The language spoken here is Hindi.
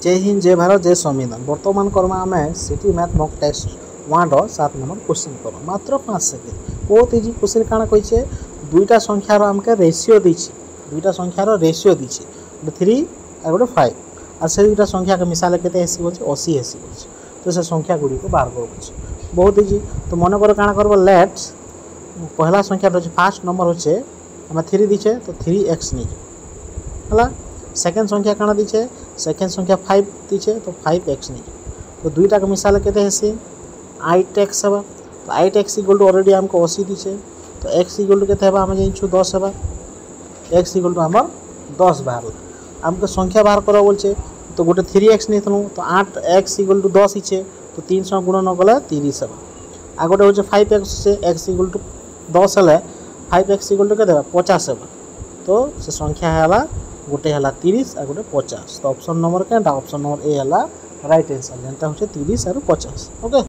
जय हिंद जय भारत जय संविधान। बर्तमान करमा आम सिटी math mock test 1 7 number question कर मात्र 5 सेकेंड। बहुत इजी क्वेश्चन काଣା कहिछे दुईटा संख्यार आमके रेशियो दीछि, दुईटा संख्यार रेशियो दीछि, गोटे 3 और गोटे 5 और से दुईटा संख्या के मिसाले केते हेसी बोलछे 80 हेसी बोलछे। तो से संख्या गुडी को बाहर कर बोलछे बहुत इजी। तो मन कर काଣା करबो लेट्स पहला संख्या होचे फर्स्ट नंबर होचे हम 3 दीछे तो 3x नहीं हला। सेकेंड संख्या काଣା दीछे सेकेंड संख्या 5 दीछे तो 5x नहीं। तो दुईटा के मिसाले केते हेसी 8x हेबा। तो 8x इक्वल टू ऑलरेडी हमको 80 दीछे तो x इक्वल टू केते हेबा हम जानिछु 10 हेबा। x इक्वल टू हमर 10 बाहर हमको संख्या बाहर करा बोलछे तो गोटे 3x नहीं थनु तो 8x इक्वल टू 10 हिचे तो 300 गुण न गला 30 हेबा। आ गोटे होचे 5x से x इक्वल टू 10 हेले 5x इक्वल टू केते हेबा 50 हेबा। तो से संख्या हैला गोटे हला 30 और गोटे 50। तो ऑप्शन नंबर क्या ऑप्शन नंबर ए हला राइट आंसर जेंटा होचे 30 और 50। ओके।